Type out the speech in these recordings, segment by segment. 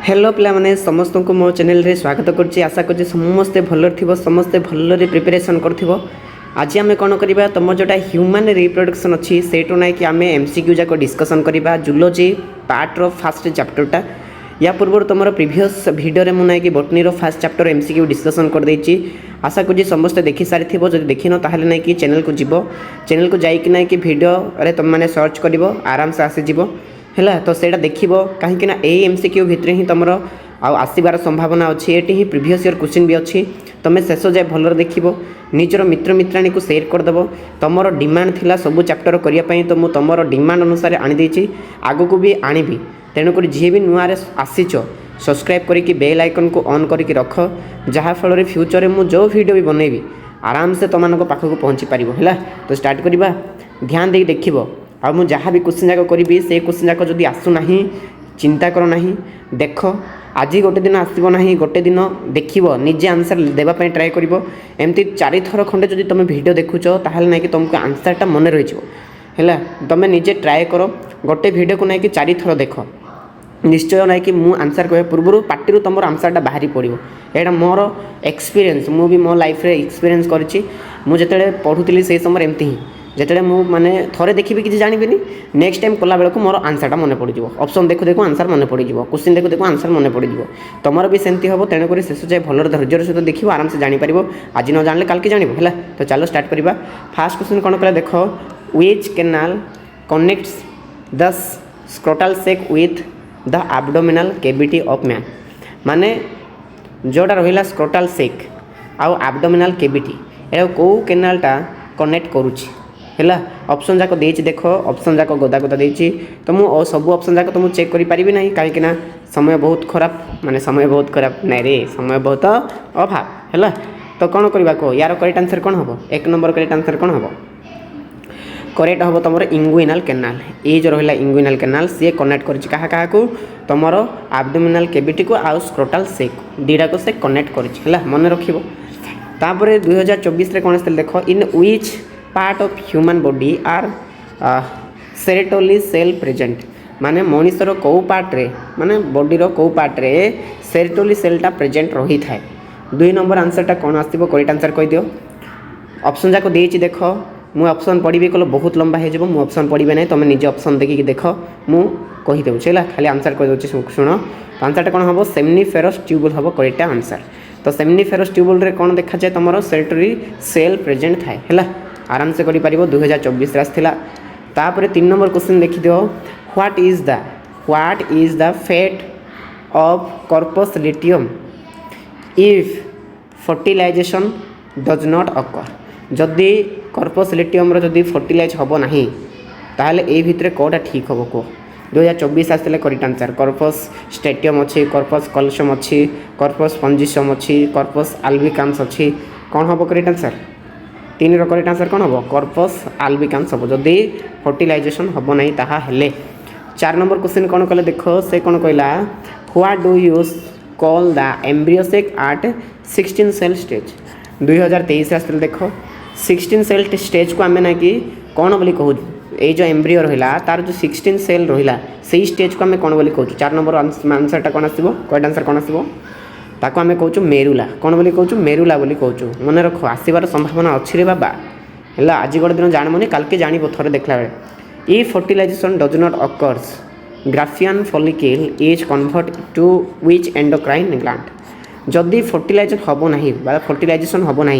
Hello पे समस्त को मो चैनल रे स्वागत करुच्ची आशा कर समस्ते भल थी समस्ते भल प्रिपेरेसन कर आज आम कौन करवा तुम जोटा ह्यूमन रिप्रोडक्शन अच्छी से ना कि आम एमसीक्यू जाक डिस्कसन करवा जूलोजी पार्टर फास्ट चैप्टरटा या पूर्व तुम प्रीवियस भिडियो मुझे कि बटनी फास्ट चैप्टर एमसीक्यू डिस्कसन कर देती आशा कर समस्ते देखी सारी थो जब देखिन ताल ना कि चैनल को जीव चैनल को जाइक ना कि भिडियो तुम मैंने सर्च कर आराम से आसीज है तो सहीटा देख कहीं एमसीक्यू भितर ही तुम आसबार संभावना अच्छी ये ही प्रीवियस ईयर क्वेश्चन भी अच्छी तुम शेष जाए भलर देख निजर मित्र मित्राणी को शेयर करदेव तुम डिमांड थिला सब चैप्टर करने तो मुझे तुम डिमांड अनुसार आनीदी आग को भी आनी तेणुक जी भी नुआ आसीच सब्सक्राइब करके बेल आइकन को ऑन करके रख जहाँफल फ्यूचर में जो वीडियो भी बनैबी आराम से तुम पाखक पहुँची पार है तो स्टार्ट करवा ध्यान दे देख आ मुझे जहाँ भी क्वेश्चन जाक करी से क्वेश्चन जाक जब आसूना चिंता कर ना देख आज गोटे दिन आसब ना गोटे दिन देख निजे आंसर देवाई ट्राए कर एमती 4 थर खंडे जब तुम वीडियो देखुच ताल ना कि तुमको आंसरटा मन रही है तुम निजे ट्राए कर गोटे वीडियो को नहीं 4 थर देख निश्चय ना कि मुझे आंसर कह पूर्व पार्टी तुम आंसरटा बाहरी पड़ो यहाँ मोर एक्सपीरियंस मु भी मो लाइफ रे एक्सपीरियंस करी मुझे पढ़ुली से समय एमती ही जिते मुझे थे देखी किसी जानवी नेक्स्ट टाइम कला बेलू मोर आंसरटा मन पड़ ऑप्शन देखु देखु आंसर मन पड़ क्वेश्चन देखु देखु आंसर मन पड़ तुमर भी सेमती हम तेणुक शेष जाए भल धैर्यर सहित देख आराम से जापर आज न जाने कल के जान है तो चलो स्टार्ट करवा फास्ट क्वेश्चन कौन कह देख which canal connects the scrotal sac with the abdominal cavity of man माने जोटा रहा स्क्रोटल सेक आउ एब्डोमिनल कैविटी ये कौ कैनालटा कनेक्ट करुच्ची है ऑप्शन जाक देख देख ऑप्शन जाक गदा गदा देती तो मुझे सब ऑप्शन जाक तो मुझे चेक करी पारिबी नहीं कहीं समय बहुत खराब माने समय बहुत खराब नहीं रे समय बहुत अभाव है तो कौन करवा कह यार करेक्ट आंसर कौन हम 1 नंबर करेक्ट आंसर कौन हम करेक्ट हम तुम इंगुइनाल कैनाल ये जो रहा इंगुइनाल कैनाल सी कनेक्ट कर तुम एब्डोमिनल कैविटी को आउ स्क्रोटल सेक दीटा को से कनेक्ट कर मन रखिपर 2024 कौन आसते देख in which part of human body are Sertoli cell present माने मनीषर कौ पार्ट रे माने बॉडी रो कौ पार्ट रे सेरेटोली सेलटा प्रेजेंट रही थाए 2 नंबर आंसरटा कौन आसो करेक्ट आंसर कह दियो ऑप्शन जाक देती देख मुझे ऑप्शन पढ़ी कल बहुत लंबा हो मुझे ऑप्शन पढ़े ना तुम निजे ऑप्शन देखिए देख मुझे कहीदे है खाली आंसर कहीदे शुण तो आंसरटा कौन हम सेमनीफेरस ट्यूबुल हम करेक्ट आंसर तो सेमनीफेरस ट्यूबुल रे कौन देखा जाए तुम सेरेटोली सेल प्रेजेंट थाए है आराम से कर 2024 आसला तापर 3 नंबर क्वेश्चन देखी दियो what is the fate of corpus luteum if fertilization does not occur जदि कॉर्पस लिटियम जदि फर्टिलाइज हम ना ताहले ए भितर कौटा ठीक हम कह 2024 आसते करेक्ट आंसर कॉर्पस स्टेटियम अच्छी कॉर्पस कलसम अच्छी कॉर्पस पंजिसम अच्छी कॉर्पस आल्बिकान्स अच्छी कौन हम करेक्ट आंसर 3 करेक्ट आंसर कौन हम कॉर्पस आल्बिकान्स हम जदि फर्टिलाइजेशन हम ना ताहले 4 नंबर क्वेश्चन कौन कले देख से कौन कहला what do you call the embryo sac at 16 cell stage 2023 आसते देख 16 सेल स्टेज को आम ना कि कौन बोली कहूँ ये जो एम्ब्रियो रहा तार जो 16 सेल रहा से स्टेज को आम कौन बोली कहूँ 4 नंबर आंसरटा कौन आसो करेक्ट आंसर कौन आसो ताको आम कहूँ मेरुला कौन बोली कहूँ मेरुला बोली कहूँ मन रख आसबार संभावना अच्छी रे बाबा है आज गोटे दिन जानमुनि काल के जान थे देखला बेले ई fertilization does not occurs Graafian follicle is convert to which endocrine gland जदि फर्टिलाइजेशन हम ना फर्टिलाइजेशन हम ना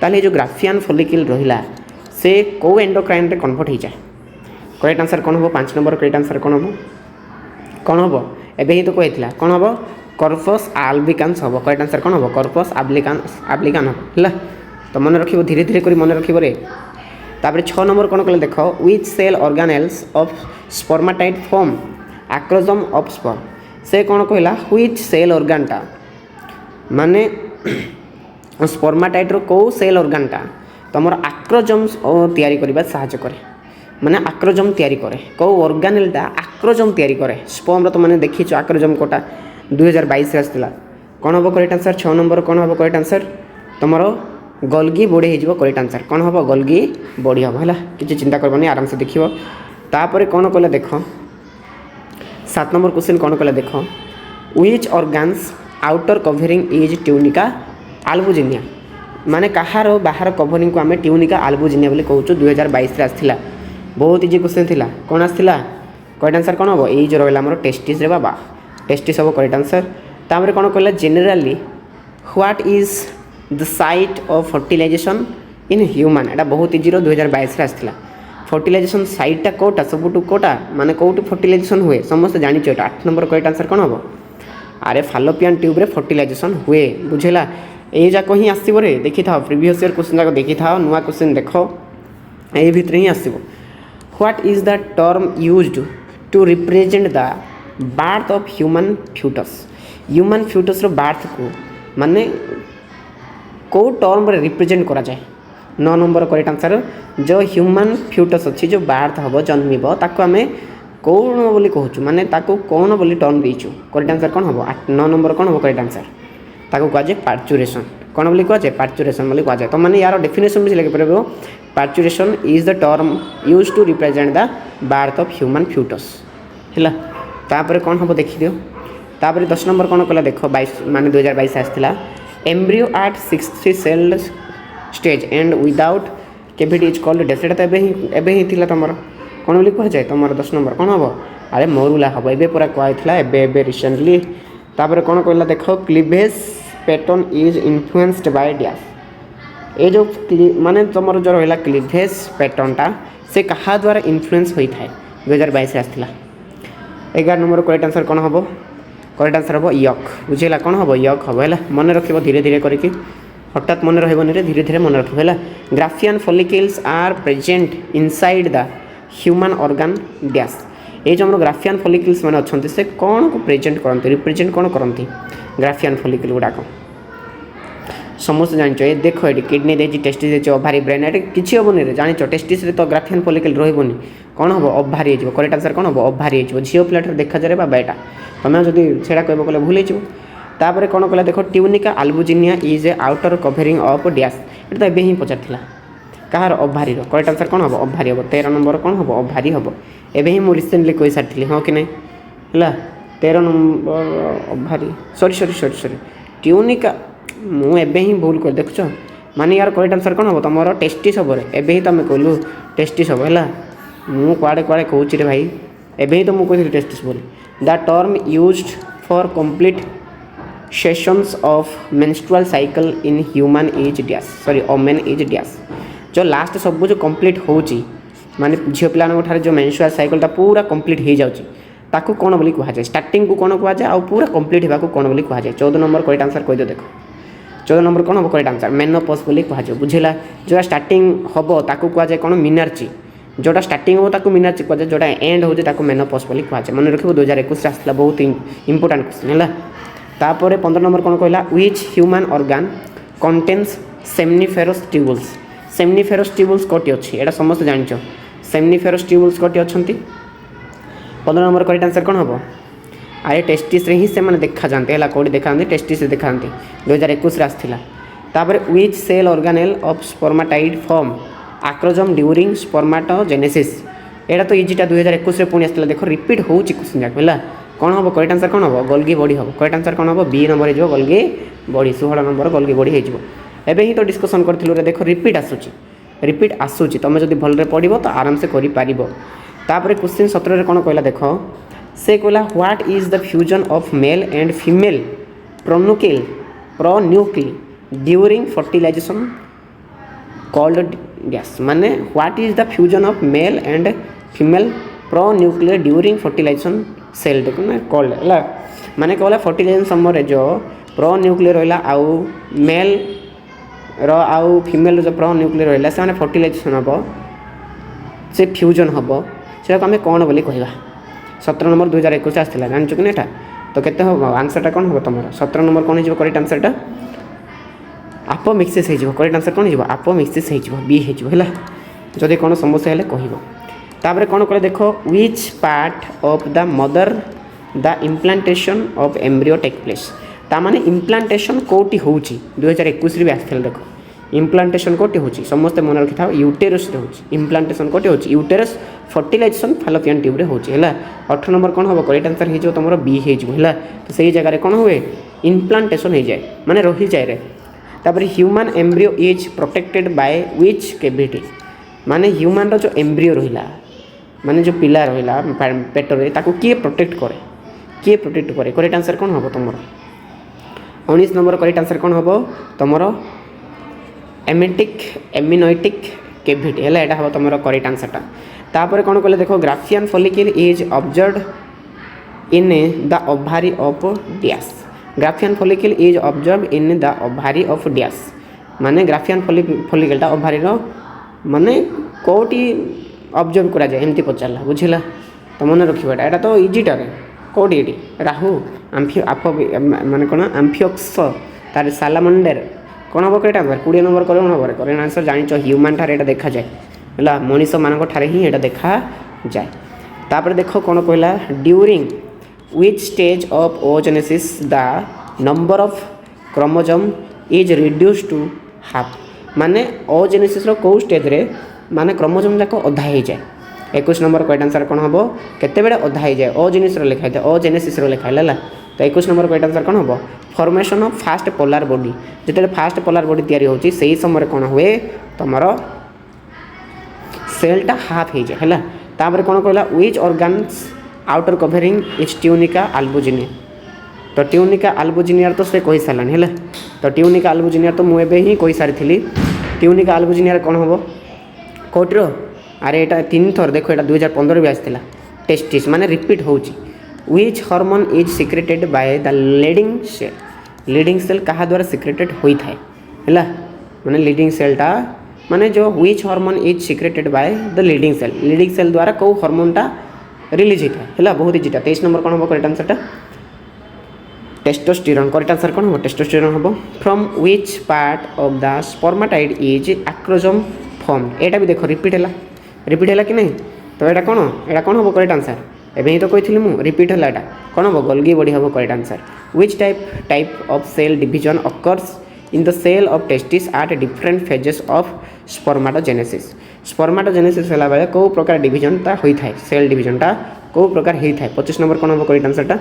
ताले जो ग्राफियन फॉलिकल रहा से कौ एंडोक्राइन रे कन्वर्ट हो जाए करेक्ट आंसर कौन हम 5 नंबर करेक्ट आंसर कौन हम एबे ही तो कहला कौन हम कॉर्पस आल्बिकान्स हम करेक्ट आंसर कौन हम कॉर्पस आल्बिकान हम है तो मन रखिब धीरे धीरे कर मन रखिब रे तापर 6 नंबर कौन कले देख which cell organelles of spermatid form acrosome of sperm से कौन कहला व्हिच सेल ऑर्गेनटा माने स्पर्माटाइड रो कौ सेल ऑर्गेनटा तुम आक्रोजम तैयारी करबा सहायता करे माने आक्रोजम तैयारी करे कौ ऑर्गेनेलटा आक्रोजम तैयारी करे स्पर्म तो मैंने देखी आक्रोजम कोटा 2022 आसला कौन हम करेक्ट आंसर 6 नंबर कौन हम करेक्ट आंसर तुम गल्गी बॉडी हो करेक्ट आंसर कौन हम गल्गी बॉडी हम है किसी चिंता करबनी आराम से देखियो तापर कौन कले देख 7 नंबर क्वेश्चन कौन कले देख which organs outer covering is tunica albuginea माने कहार बाहर कवरिंग को आम ट्यूनिका आल्बुजिनिया बोली कहूँ 2022 आसला बहुत इजी क्वेश्चन थिला कौन आसला करेक्ट आंसर कौन हम ये जो रहा टेस्टिस रे बाबा टेस्टिस हम करेक्ट आंसर तापर कौन कहला generally what is the site of fertilization in human एटा बहुत इजी 2022 आसला फर्टिलाइजेशन साइटा कोटा सबुठू कोटा माने कोटी फर्टिलाइजेशन हुए समस्त जानी 8 नंबर करेक्ट आंसर कौन हम अरे फालोपियन ट्यूब रे फर्टिलाइजेशन हुए बुझेला ये जाक ही आसो रे देखी था प्रीवियस ईयर क्वेश्चन जाक देखी था नुआ क्वेश्चन देख ये भितर ही आसो what is the term used to represent the birth of human foetus रो बार्थ को माने को टर्म रे रिप्रेजेंट करा जाए 9 नंबर करेक्ट आंसर जो ह्यूमन फ्यूटस अच्छी जो बार्थ हम जन्म ताको आम कौन बोली कहूँ माने ताको कौन बोली टर्म देचु करेक्ट आंसर कौन हम 9 नंबर कौन हम करेक्ट आंसर ताको कह जाए पार्चुरेशन कौन बोली कह जाए पार्चुरेशन बोली कह जाए तो मैंने यार डेफिनेशन भी लिखि पार parturition is the term use to represent the birth of human foetus है तापर कौन हम देखी दियो तापर 10 नंबर कौन कला देख 22 माने 2022 आसला embryo at 60 cell stage and without cavity is called death एटा एबे ही थिला तमर कौन बोली कह जाए तुम 10 नंबर कौन हम अरे मरुला हम एबे पूरा कहला एबे रिसेंटली तापर कौन कहला देख cleavage pattern is influenced by dash ये जो माने तुम जो रहा क्लीवेज पैटर्नटा से कहा द्वारा इन्फ्लुएंस होता है 2022 आसला 11 नंबर करेक्ट आंसर कौन हम करेक्ट आंसर हम यक बुझेगा कौन हम यक हम है मन रख धीरे धीरे करके हठात मन रही धीरे धीरे मन रख है Graafian follicles are present inside the human organ dash ये जो हम ग्राफियन फॉलिकल्स मैंने अच्छा से कौन को प्रेजेंट करते रिप्रेजेंट कौन करती ग्राफियन फॉलिकल गुड़ाक समस्त जानिच ये देख ये किडनी देती टेस्टिस देती ओभारी ब्रेन ये किसी हेनी जानिच टेस्टिस तो ग्राफियन फॉलिकल रही कौन हम ओभारी हो करेक्ट आंसर कौन हम ओभारी हो झील पिलाठ देखा जाए बाबा यहाँ तुम जब से कह बोले भूल तापर कौन कहला देख tunica albuginea is a outer covering of dash ये तो एवं ही पचार कहार ओभारी करेक्ट आंसर कौन हम ओभारी हम 13 नंबर कौन हम ओभारी हम एवं ही मुझे रिसेंटली कही सारी हाँ कि नहीं है 13 नंबर ओभारी सॉरी ट्यूनिका मुझे ही भूल कर देखुच माने यार करेक्ट आंसर कौन हम तुम टेस्टिस हम एवं ही तुम कहलु टेस्टिस हम है मु कुआड़े कुआड़े कहूँ रे भाई एवं ही तो मुझे कहती टेस्टिस बोली the term used for complete cessations of menstrual cycle in human is dash sorry ओमेन इज डैश जो लास्ट सब जो कंप्लीट होची माने झील पिला जो मेंस्ट्रुअल साइकिल पूरा कंप्लीट हो जाऊँगी ताकू कौन बोली कह जाए स्टार्टिंग को कौन कह जाए पूरा कंप्लीट होगा कौन बोली कह जाए 14 नंबर करेक्ट आंसर कह दो देख 14 नंबर कौन हम करेक्ट आंसर मेनोपॉज बोली कह जाए बुझेगा जो स्टार्टिंग हम ताकू कह जाए कौन मिनार्ची जोटा स्टार्टिंग हो ताकू मिनार्ची कह जाए जोटा एंड हो जाए मेनोपॉज बोली कह जाए मन रखिए 2021 आसला बहुत इंपोर्टेंट क्वेश्चन है तापर 15 नंबर कौन कहला which human organ contains seminiferous tubules कोटी अच्छी एटा समस्त जानिच सेमनीफेरस ट्यूबुल्स कोटी अच्छा 15 नंबर करेक्ट आंसर कौन हम अरे टेस्टिस ही से मैंने देखा जाते है कौटी देखा टेस्टिस देखा 2021 आसला तापर which cell organelle of spermatid form acrosome during spermatogenesis एटा तो इजीटा 2021 पुणी आसला देख रिपीट हो क्वेश्चन जाक है कौन हम करेक्ट आंसर कौन हम गोल्गी बॉडी हम करेक्ट आंसर कौन हम बी नंबर हो Golgi body 16 number Golgi body हो एवं ही तो डिस्कसन करूँ देख रिपीट आसूची तुम जब भल पढ़ तो आराम से कर क्वेश्चन 17 कौन कहला देख से कहला what is the fusion of male and female pronuclei during fertilisation called dash माने what is the fusion of male and female pronuclear during fertilisation cell called है माने कहला फर्टिलाइजेशन समय जो प्रोन्यूक्लियर रहा आउ मेल आउ फीमेल जो प्रोन्यूक्लियर रहा से फर्टिलाइजेशन हम से फ्यूजन हम से आम कौन बोली कह 17 नंबर 2021 आसला जान कि ना तो केते हम आंसरटा कौन हम तुम 17 नंबर कौन हो करेक्ट आंसरटा आपोमिक्सिस हो करेक्ट आंसर कौन हो आपोमिक्सिस हो बी है जदि कौन समस्या है कह तापर कौन कह देख which part of the mother the implantation of embryo take place तामाने इम्प्लांटेशन कौटी हो 2021 भी आसला देख इम्प्लांटेशन कोटी होची समस्त मन रखि था यूटेरस रे होची इम्प्लांटेशन कोटी होची यूटेरस फर्टिलाइजेशन फैलोपियन ट्यूब रे होची हैला 8 नंबर कोन होबो करेक्ट आंसर हे जो तमरो बी हे जो हैला तो सही जगह रे कोन हुए इम्प्लांटेशन हो जाए माने रही जाए रे तापर human embryo is protected by which cavity माने ह्यूमन रो जो एम्ब्रियो रहिला माने जो पिला रहिला पेट रे ताको के प्रोटेक्ट करे करेक्ट आंसर कोन होबो तमरो 19 नंबर करेक्ट आंसर कोन होबो तमरो एमिनोइटिक कैविटी हैला एटा होबो तमरो करेक्ट आंसर टा तापर कोन कहले देखो Graafian follicle is observed in the ovary of dash Graafian follicle is observed in the ovary of dash माने ग्राफियन फॉलिकल टा ओवरी रो माने कोटी ऑब्जर्व करा जाए एमती पचारला बुझिला तो मन रखिबा एटा तो इजी टा कोटी एटी राहु आम्फियो आप माने कोन आम्फियोक्स तार सालामंडर कोन हो करेक्ट आंसर 20 नंबर कोन हो करेक्ट आंसर जानि छ ह्यूमन थारे एटा देखा जाए हला मनुष्य मानक ठारे ही एटा देखा जाए तापर देखो कोन कहला during which stage of oogenesis the number of chromosome is reduced to half माने oogenesis रो को स्टेज रे माने क्रोमोसोम जाको अधा ही जाए 21 नंबर करेक्ट आंसर कोन होबो केते बेडे अधा ही जाए oogenesis रो लिखा है oogenesis रो लिखा है तो 21 नंबर करेक्ट आंसर कोन होबो formation of fast polar body जेते फास्ट पोलर बॉडी तयारी होची सही समय कोन हुए तमरो सेल टा हाफ ही जाए हैला तापर कोन कहला which organs outer covering is tunica albuginea तो ट्यूनिका अल्बुजिनिया तो से कहि सालान हैला तो ट्यूनिका अल्बुजिनिया तो मु एबे ही कहि सारी थिली ट्यूनिका अल्बुजिनिया कोन होबो कोटरो अरे एटा तीन थर देखो एटा 2015 भी आस्थिला टेस्टिस माने रिपीट होची which hormone is secreted by the Leydig cell कहा द्वारा सिक्रेटेड होई थाए हैला माने लीडिंग सेल टा माने जो which hormone is secreted by the Leydig cell द्वारा को हार्मोन टा रिलीज होता है हैला बहुत इजी टा 23 नंबर कोन हो करेक्ट आंसर टा टेस्टोस्टेरोन करेक्ट आंसर कोन हो टेस्टोस्टेरोन हो from which part of the spermatid is acrosome form एटा भी देखो रिपीट हैला कि नहीं तो एटा कोन हो करेक्ट आंसर एबे ही तो कहिथिली मु रिपीट हैला एटा कोन हो गोल्गी बॉडी हो correct answer which type of cell division occurs in the cell of testis at different phases of spermatogenesis होला बेले को प्रकार डिवीजन ता होई थाए सेल डिवीजन टा को प्रकार हेई थाए 25 नंबर कोन हो करेक्ट आंसर टा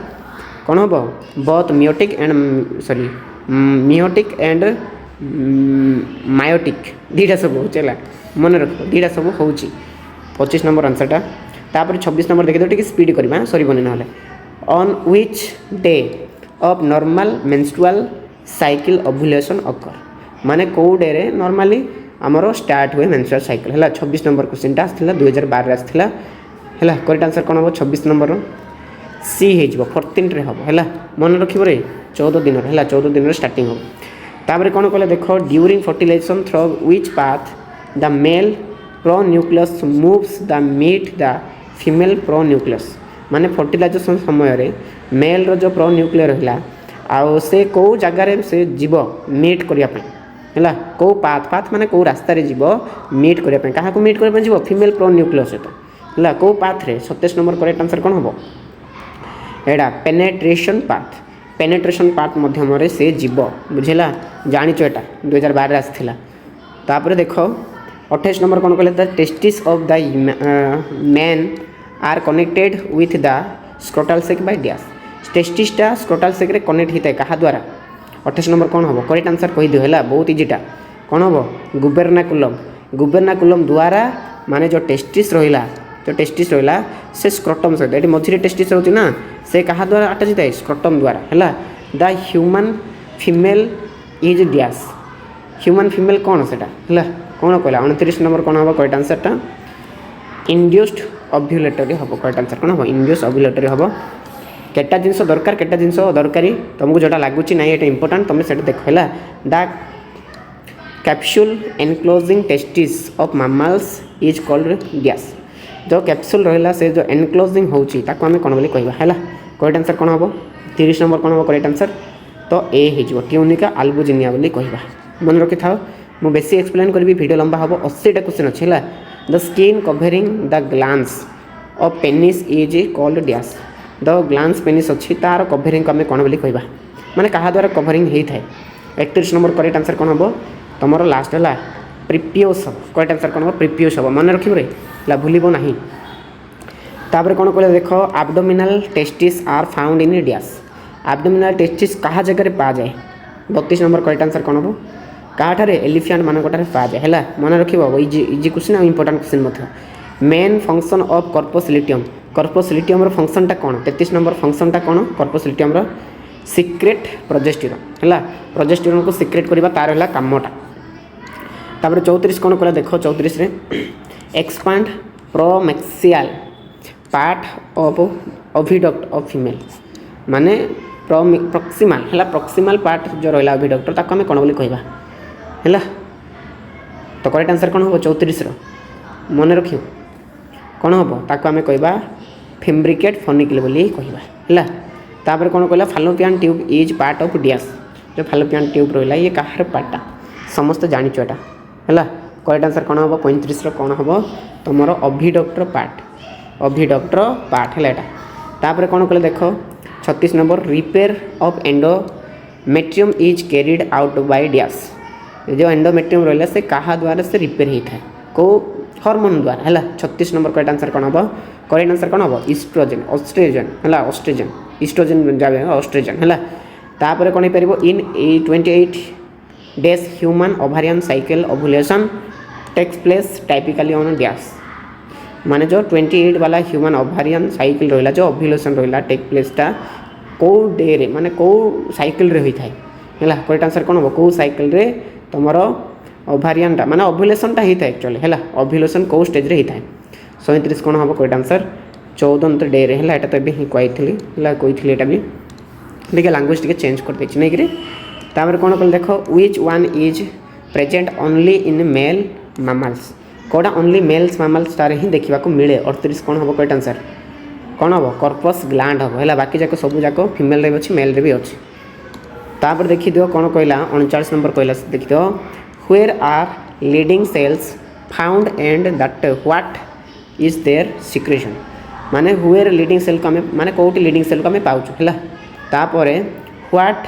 कोन हो बोथ मियोटिक एंड मायोटिक दीटा सब होचला मन रखो दीटा सब होची 25 नंबर आंसर टा तापर 26 नंबर देखि तो टिक स्पीड करबा सॉरी बने नहले on which day of normal menstrual cycle ovulation occur माने को डे रे नॉर्मली हमरो स्टार्ट हुए मेंस्ट्रुअल साइकिल हैला 26 नंबर क्वेश्चन टा आथिला 2012 रे आथिला हैला करेक्ट आंसर कोन हो 26 नंबर रो सी हे जिवो 14 रे हबो हैला मन रखिबो रे 14 दिन रे हैला 14 दिन रे स्टार्टिंग हो तापर कोन कहले देखो during fertilisation through which path the male pronucleus moves the meet the female pronucleus माने फर्टिलाइजेशन समय रे मेल रो जो प्रोन्यूक्लियर रहला आ से को जगह रे से जीव मीट करिया पे हैला को पाथ माने को रास्ता रे जीव मीट करिया पे काहा को मीट करिया पे जीव फीमेल प्रोन्यूक्लियस तो हैला को पाथ रे 27 नंबर करेक्ट आंसर कोन होबो एडा पेनेट्रेशन पाथ माध्यम रे से जीव बुझिला जानि छ एटा 2012 रे आथिला तापर देखो 28 नंबर कोन कहले the testis of the man are connected with the scrotal sac by dash टेस्टिसटा स्क्रोटल सेक रे कनेक्ट हिते कहा द्वारा 28 नंबर कोन होबो करेक्ट आंसर कहि दियो हैला बहुत इजीटा कोन होबो गुबर्नाकुलम द्वारा माने जो टेस्टिस रहिला से स्क्रोटम सहित एटी मझिरे टेस्टिस रहउची ना से कहा द्वारा अटैच हिते स्क्रोटम द्वारा हैला the human female is dash human female cone सेटा हैला कोन कहला 29 नंबर कोन होबो करेक्ट आंसर टा इंड्यूस्ड ओव्यूलेटरी होबो करेक्ट आंसर कोन होबो इंड्यूस्ड ओव्यूलेटरी होबो केटा जिंस दरकारी तुमको जोटा लगुच ना ये इंपोर्टेंट तुम से देख है the capsule enclosing testis of mammals is called dash जो कैप्सूल रहा से जो एनक्लोजिंग होची ताको आमे कोन बोली कहबा हैला करेक्ट आंसर कोन होबो 30 नंबर कोन होबो करेक्ट आंसर तो ए हिजो ट्यूनिका अल्बुजिनिया बोली कहबा मन रखि थाओ मु बेसी एक्सप्लेन करबी वीडियो लंबा होबो 80टा क्वेश्चन अछि हैला the skin covering the glands of penis is called dash the glands penis अच्छी तार कवरिंग को आम कौन बोली कहबा माने कहा द्वारा कवरिंग होई थाए 31 नंबर करेक्ट आंसर कौन हम तुमर लास्ट है प्रिपियोस हम करेक्ट आंसर कौन हम प्रिपियोस हम मन रखिए भूल ना तापर कौन कहले देख abdominal testis are found in dash abdominal testis कहा जगह पा जाए 32 नंबर करेक्ट आंसर कौन हम कहाँ एलिफेंट मानक पा जाए है मन रखिए इजी क्वेश्चन और important question main function of corpus luteum फंक्शनटा कौन 33 नंबर फंक्शनटा कौन कर्पोस लिटियम सिक्रेट प्रोजेस्टेरॉन है प्रोजेस्टेरॉन को सिक्रेट करवा तार है कामटा तापर 34 कौन कहला देख 34 expand proximal part of oviduct of female माने प्रॉक्सिमल है प्रॉक्सिमल पार्ट जो रहा ओविडक्ट ताको आम कौन बोली कहवा है तो करेक्ट आंसर कौन हम 34 मन रखियो कौन हम ताको आम कहवा फेम्ब्रिकेट फनिकल बोली कहवा है तापर कौन कहला fallopian tube is part of dash जो फालोपियन ट्यूब रहा ये कहार पार्टा समस्त जानिचो एटा है करेक्ट आंसर कौन हम 35 कौन हम तुम ओविडक्टर पार्ट है तापर कौन कहले देख 36 number repair of endometrium is carried out by dash जो एंडोमेट्रियम रहा से कहा द्वारा से रिपेयर होता है को हार्मोन द्वारा है 36 नंबर करेक्ट आंसर कौन हम करेक्ट आंसर कौन हम इस्ट्रोजेन ऑस्ट्रोजन है ऑस्ट्रोजन इस्ट्रोजेन जाए ऑस्ट्रोजन है तापर कौन हो in 28 days human ovarian cycle ovulation takes place typically on dash माने जो 28 वाला ह्यूमन ओवारियन साइकिल रहा जो ओव्यूलेशन रहा टेक प्लेसटा कौ डे रे माने कौ साइकिल रे होता है करेक्ट आंसर कौन हम कौ साइकिल रे तुम ओवारियनटा माने ओव्यूलेशनटा होता है एक्चुअली है ओव्यूलेशन कौ स्टेज रे होता है 37 कौन हम करेक्ट आंसर 14 डे रे है तो ये कही भी देखिए लैंग्वेज टी चेंज कर देछि नहीं कि तापर कौन कल देख which one is present only in male mammals कौटा ओनली मेल्स मामल्स तार ही देखा मिले 38 कौन हम करेक्ट आंसर कौन हम कर्पस ग्लैंड हम है बाकी जाक सब जाक फीमेल रे अच्छी मेल रे भी अच्छी तापर देखी दियो कौन कहला 39 नंबर कहला देखी दियो where are Leydig cells found and that what is their secretion माने व्हेयर लीडिंग सेल को माने कोटी लीडिंग सेल को पाऊँ है तापर व्हाट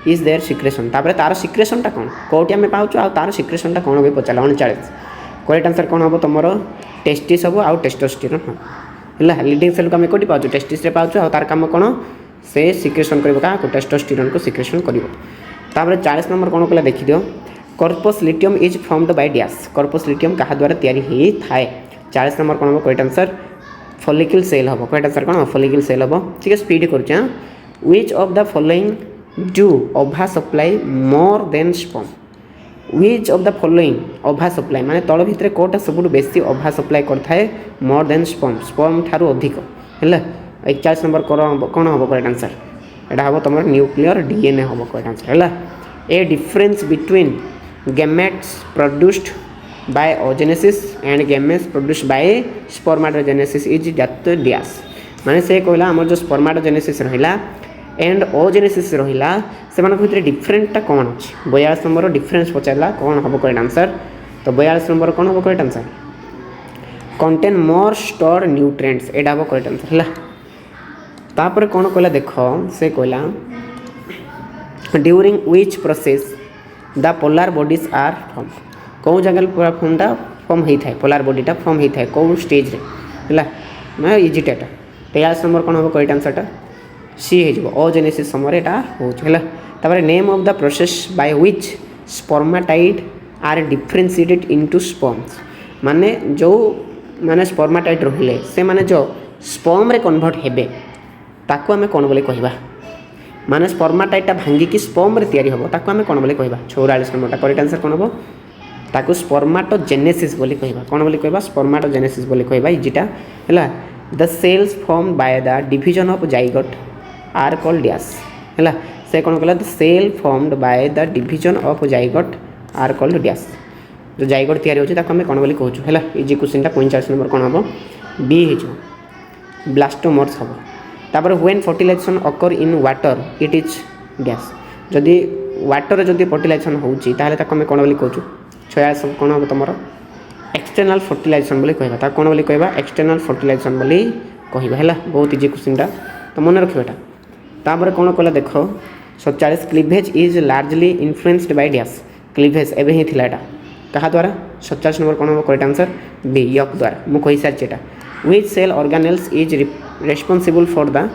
इज देयर सिक्रेशन तापर तार सिक्रेशनटा कौन कोटी आम पाऊँ आ तार सिक्रेशनटा कौन भी पचारा 39 करेक्ट आंसर कौन हम तुम टेस्टिस हम आउ टेस्टोस्टेरोन है लीडिंग सेल को आम कौटी पाऊँ टेस्टिस रे पाऊँ आ तार काम कौन से सिक्रेशन कर क्या टेस्टोस्टेरोन को सिक्रेशन कर 40 नंबर कौन कहला देखी दियो corpus luteum is formed by dash corpus luteum क्या द्वारा तैयारी थाए 40 नंबर कौन हम करेक्ट आंसर फॉलिकल सेल हम करेक्ट आंसर कौन फॉलिकल सेल हम ठीक है स्पीड कर which of the following do ova supply more than sperm which of the following ova supply माने तल भितर कोटा सब बेसी ओभा सप्लाई करथाए मोर देन स्पर्म ठारू अधिक है 41 नंबर कौन हम करेक्ट आंसर एटा हम तुम न्यूक्लियर डीएनए हम करेक्ट आंसर है a difference between gametes produced by oogenesis and gametes produced by spermatogenesis is that dash माने से कहला हमर जो स्पर्माटोजेनेसिस रहिला एंड ओजेनेसिस रहिला से भितर डिफरेंटा कौन अच्छी 42 नंबर डिफरेंस पचारा कौन हम करेक्ट आंसर तो 42 नंबर कौन हम correct answer contain more store nutrients एटा हम करेक्ट आंसर है तापर कौन कहला देख से कहला during which process the polar bodies are form कौ जगह पूरा फॉर्मटा फॉर्म होता है पोलार बॉडीटा फॉर्म होता है कौ स्टेज रे है इजिटेटा 43 नंबर कौन हम करेक्ट आंसरटा सी हो ओजेनेसिस समय होता name of the process by which spermatid are differentiated into sperms माने जो माने स्पर्माटाइड रहिले से माने जो स्पर्म रे कन्वर्ट हेबे ताको आमे कोन बोले कहबा माने स्पर्माटाइडटा भांगिकी स्पर्म रे तैयारी हबो ताको आमे कोन बोले कहबा 44 नंबरटा करेक्ट आंसर कोन हबो ताको स्पर्माटोजेनेसिस बोली कहबा कोन बोली कहबा स्पर्माटोजेनेसिस बोली कहबा इजिटा हैला the cells form by the division of zygote are called dash है से कौन कहला the cell formed by the division of zygote are called dash जो जाइगोट तैयारी होची ताको हमें कौन बोली कहूँ है इजी क्वेश्चनटा 45 नंबर कौन हम बी हो ब्लास्टोमर्स हम तापर when fertilisation occur in water it is dash जदि वाटर जदि फर्टिलाइजेशन होची ताहले ताको हमें कौन बोली कहूँ 46 कौन हम तुम एक्सटर्नाल फर्टिलाइजेशन बोली कहबा ताको कौन बोली कहबा एक्सटर्नाल फर्टिलाइजेशन बोली कहबा है बहुत इजी क्वेश्चनटा तो मन रखिएटा तापर कौन कहला देख 47 cleavage is largely influenced by dash cleavage एवं ही थिला एटा कहा द्वारा 47 नंबर कौन हम करेक्ट आंसर बी यक द्वारा मु कहि सारछि एटा which cell organelles is responsible for the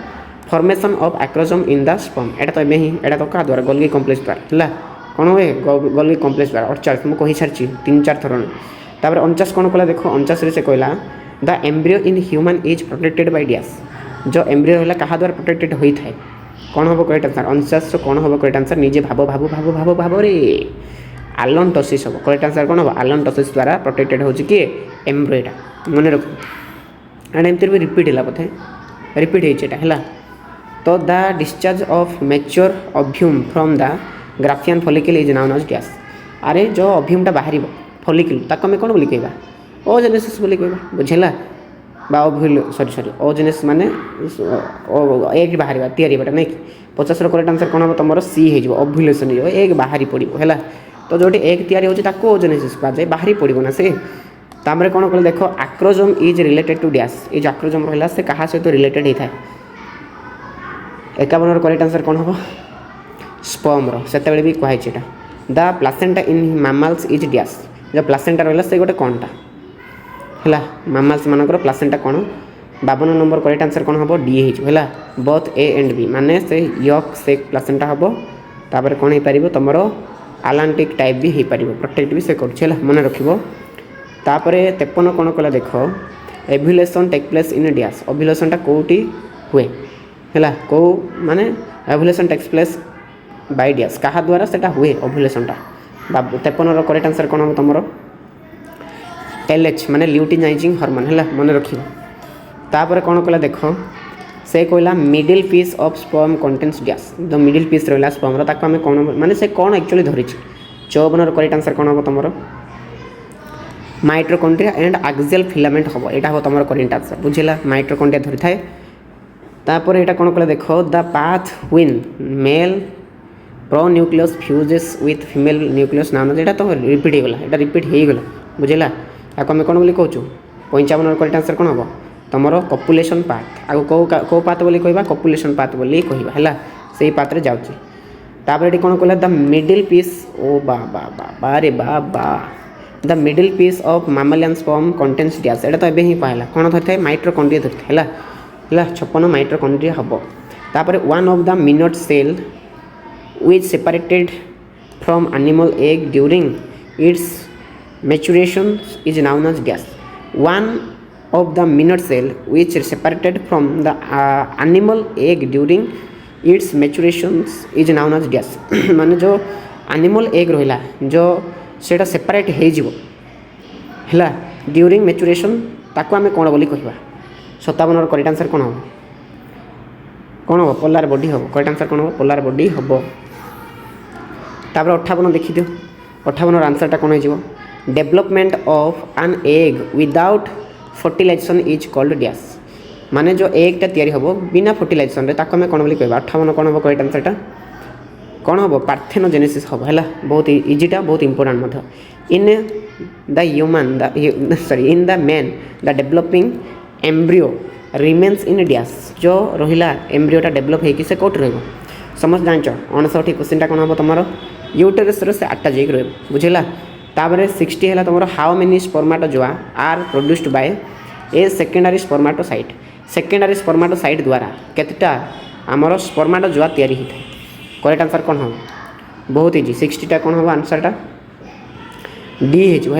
formation of acrosome in the sperm एटा तो एबे ही एटा तो कहा द्वारा गोल्गी कॉम्प्लेक्स द्वारा हला कौन हुए गोल्गी कॉम्प्लेक्स द्वारा 48 मु कहि सारछि 3-4 थर तापर 49 कौन कला देखो 49 रे से कहला the embryo in human is protected by dash जो एम्ब्रियो होला कहा द्वारा प्रोटेक्टेड होई थाए कौन हम करेक्ट आंसर 49 कौन हम करेक्ट आंसर निजे भाव भाव भाव भाव भाव रे आलोनटोसिस हम करेक्ट आंसर कौन हम आलोनटोसिस द्वारा प्रोटेक्टेड हो कि एम्ब्रियोटा मन रख एंड एमती भी रिपीट है बोधे रिपीट होता तो the discharge of mature ovum from the Graafian follicle is known as dash अरे जो ओव्यूमटा बाहर फॉलिकल ताको आम कौन बोली कहबा ओजेनेसिस बोली कहबा बुझेला बा ओव्यूल सॉरी ओजेनेसिस माने एग बाहर तैयारी नहीं 50 करेक्ट आंसर कौन हम तुम सी हो ओव्यूलेशन हो एग बाहरी पड़ो है तो जो एग तैयारी होता ओजेनेसिस कहुए बाहरी पड़ो ना से तापर कौन कह देख आक्रोजोम इज रिलेटेड टू डैश ये जो आक्रोजोम रहा से क्या सहित रिलेटेड होता है 51 करेक्ट आंसर कौन हम स्पर्म से भी कहुई the placenta in mammals is dash जो प्लासेंटा रहा से गोटे कौनटा है मैमल्स मानकर प्लासेंटा कौन 52 नंबर करेक्ट आंसर कौन हम डी है बोथ ए एंड बी माने से यक से प्लासेंटा हम तापर कौन हो पार तुम आलांटिक टाइप भी हो पार प्रोटेक्ट भी से कर मन रख तापर 53 कौन कला देख एभुलेशन टेक प्लेस इन डैश ओभुलेशनटा कौटी हुए है कौ माने एभुलेशन टेक्स प्लेस बाय डैश क्या द्वारा से हुए ओभुलेशनटा 53 करेक्ट आंसर कौन हम तुम एलएच माने ल्यूटिनाइजिंग हार्मोन है मन रख तापर कौन कला देख से कहला middle piece of sperm contains dash जो मिडिल पीस रहा स्पर्म ताको आम कौन माने से कौन एक्चुअली धरी 54 करेक्ट आंसर कौन हम तुम माइट्रोकॉन्ड्रिया एंड एक्सियल फिलामेंट हम यहाँ हम तुम करेक्ट आंसर बुझेगा माइट्रोकॉन्ड्रिया धरी थाए तापर यहाँ कौन कला देख the path Win mail pro nucleus fuses with female nucleus नाम यहाँ तो रिपीट होगा यहाँ रिपीट होगा बुझेगा या आम कौन बोली कहूँ 55 करेक्ट आंसर कौन हम तुम कपुलेशन पाथ आगे कौ पाथ बोली कहवा कपुलेशन पाथ बोली कहवा है से पाथ जाऊँगी तापर ये कौन कहला द मिडिल पीस ओ बा बा बा रे बा बा the middle piece of mammalian sperm contains dash एटा तो एबे ही कहला कौन धरता है माइट्रोकॉन्ड्रिया धरता है 56 माइट्रोकॉन्ड्रिया हम तापर one of the minute cell which separated from animal egg during its maturation is known as dash. One of the minute cell which is separated from the animal egg during its maturation is known as dash. माने जो animal egg रहिला जो सेटा separate हो है during maturation ताको आम कौन बोली कहवा 57 करेक्ट आंसर कौन हम कौन हम पोलार बॉडी हम करेक्ट आंसर कौन हम पोलार बॉडी हम तापर 58 देखी दियो 58 आंसरटा कौन हो development of an egg without fertilisation is called dash माने जो एगटा तैयारी हम बिना फर्टिलाइजेशन रे ताको आम कौन बोली कहवा 58 कौन हम करेक्ट आंसरटा कौन हम पार्थेनोजेनेसिस हम है बहुत इजीटा बहुत important in the human sorry in the man the developing embryo remains in dash जो रहा एम्ब्रियोटा डेवलप होगी से कौट रही समझ जान 59 क्वेश्चनटा कौन हम तुम यूटेरस से 8टा जाइक रही बुझेगा तापर 60 है तुम how many spermatozoa are produced by a secondary spermatocyte secondary spermatocyte द्वारा केतेटा आमर स्पर्माटोजोआ तैयारी होता है करेक्ट आंसर कौन हम बहुत इजी 60टा कौन हम आंसरटा डी है 2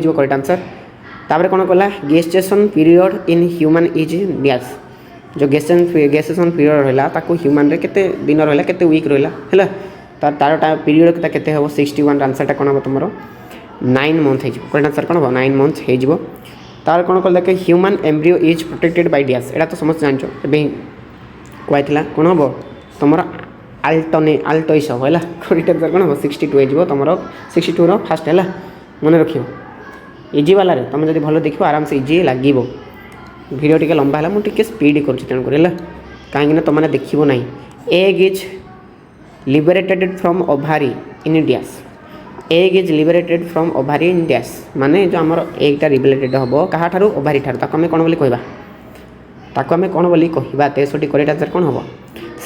हो करेक्ट आंसर तापर कौन कहला gestation period in human is dash जो गेस्टेशन पीरियड रहा ताको ह्यूमन रे केते दिन रहा केते वीक रहा है तार पीरियड केते हम 61 आंसरटा कौन हम तुम 9 मंथ हो करेक्ट आंसर कौन हम 9 मंथ हो तार कौन कह देख human embryo is protected by dash एटा तो समस्त जान कहला कौन हम तुम आल्टोइस हम है करेक्ट आंसर कौन हम 62 हो तुम 62 फास्ट है मन रख इजी वाला तुम जब भल देख आराम से इजी लगे वीडियो टी लंबा है मुझे स्पीड कर कहीं तुमने देखो ना egg is liberated from ovary in dash egg is liberated from ovary in dash माने जो आमर एगटा लिबरेटेड हम क्या ओभारी ठार ताको आम कौन बोली कहवा ताको आम कौन बोली कहवा 63 करेक्ट आंसर कौन हम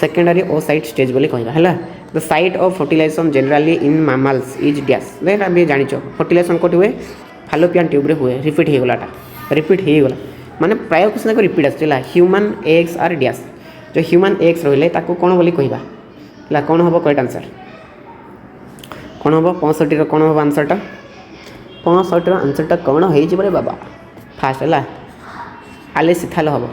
सेकेंडरी ओसाइट स्टेज बोली कहवा है। The site of fertilisation generally in mammals is dash देख आम जान फर्टिलाइजेशन कौट हुए फालोपियन ट्यूब रे हुए रिपीट हो गलाटा रिपीट हो गला माने प्राय क्वेश्चन रिपीट आसला ह्यूमन एग्स आर डैश जो ह्यूमन एग्स रहिले ताको कौन बोली कहवा है कौन हम करेक्ट आंसर कौन हम 65 कौन हम आंसरटा 65 आंसरटा कौन हो बाबा फास्ट है आलेसिथाल हम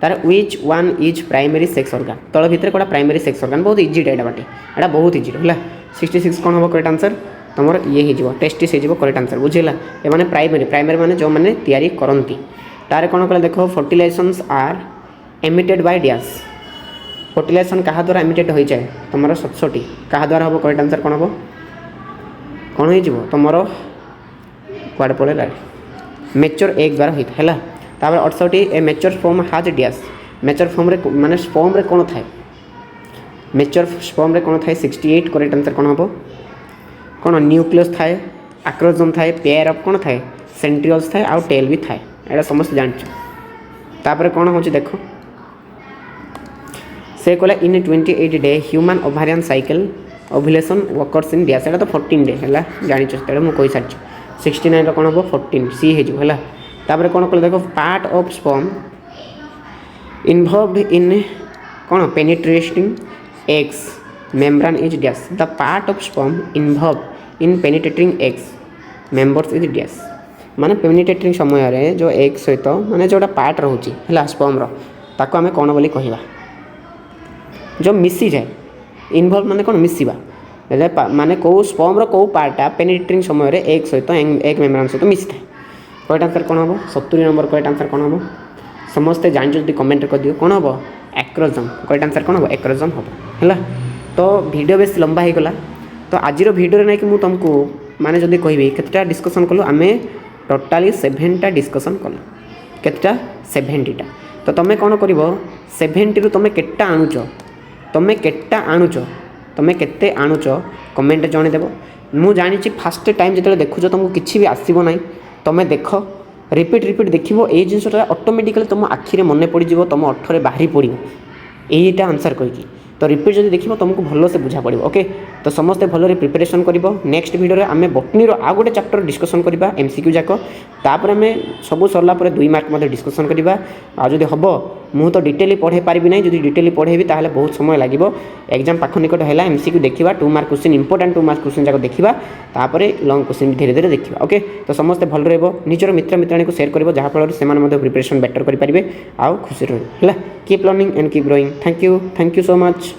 तार which one is primary sex organ तल भितर कौन प्राइमरी सेक्स ऑर्गन बहुत इजी एटा बाटे एटा बहुत इजी है 66 कौन हम करेक्ट आंसर तुम ये हो टेस्टिस हो करेक्ट आंसर बुझेगा ये मैंने प्राइमरी प्राइमरी माने जो मैंने तैयारी करती तार कौन कह देख fertilisations are emitted by dash fertilisation क्या द्वारा एमिटेड हो जाए तुम 67 क्या द्वारा हम करेक्ट आंसर कौन हम कौन हो तुम कड़े पड़े मेच्योर एग द्वारा होता है तापर 68 ए मेच्योर फॉर्म हाज डैश मेच्योर फॉर्म रे माने स्पर्म रे कौन थाए मेच्योर स्पर्म रे कौन थाए 68 करेक्ट आंसर कौन हम कौन न्यूक्लियस थाए आक्रोजोम थाए पेयर ऑफ कौन थाए सेंट्रियोल्स थाए आउ टेल भी थाए एटा समस्त जानछ तापर कौन हो देख से कहला इन 28 day human ovarian cycle ovulation occurs in dash एटा तो 14 डे है जानछ तेरे मु कहि सारछ 69 कौन हम 14 सी हो है तापर कौन कह देखो part of sperm involved in कौन penetrating egg's membrane is dash the part of sperm involve in penetrating egg's members is dash माने पेनिट्रेटिंग समय रे जो एग सहित माने जोटा पार्ट रोची है स्पर्म ताको आम कौन बोली कहवा जो मिसी जाए इन्वॉल्व माने कौन मिसवा माने कौ स्पर्म कौ पार्टा पेनिट्रेटिंग समय रे एग सहित एग मेम्ब्रेन सहित मिसी थाए करेक्ट आंसर कौन हम 70 नंबर करेक्ट आंसर कौन हम समस्ते जान जल्दी कमेंट कर दियो कौन हम एक्रोजम करेक्ट आंसर कौन हम एक्रोजम हम है तो वीडियो बेस लंबा हो गला तो आज वीडियो ना कि मुझे तुमको माने जल्दी कहबी केतटा डिस्कसन कलु आम टोटाली 7टा डिस्कसन कलु केतटा 70टा तो तुम कौन कर 70 रु तुम केटा आणुच तुम केटा आणुच तुम केते आणुच कमेंट जणेदेव मु जानी फास्ट टाइम जो देखुच तुमको किसी भी आसब ना तुम देख रिपीट रिपीट देख ये जिनसा ऑटोमेटिकली तुम आखिरे मन पड़ तुम अठरे बाहरी पड़ यहीटा आंसर कही तो रिपीट जब देखो तुमको भल से बुझा पड़ो ओके तो समस्ते भल प्रिपरेशन कर नेक्स्ट वीडियो आम बटनी आउ गोटे चैप्टर डिस्कसन करवा एमसीक्यू जाक तापर आम सब सरला 2 मार्क डिस्कसन करवा आदि हम मुझे तो डिटेली पढ़े पारि ना जो डिटेली पढ़ेबी ताहले बहुत समय लगे एग्जाम पाख निकट है एमसीक्यू देखा 2 mark question important 2 mark question जाक देखा तापर लंग क्वेश्चन धीरे धीरे देखा ओके तो समस्ते भल रहा निजर मित्र मित्राणी को शेयर कर जहाँफल से प्रिपरेशन बेटर करेंगे आउ खुशी रही keep learning and keep growing thank you so much.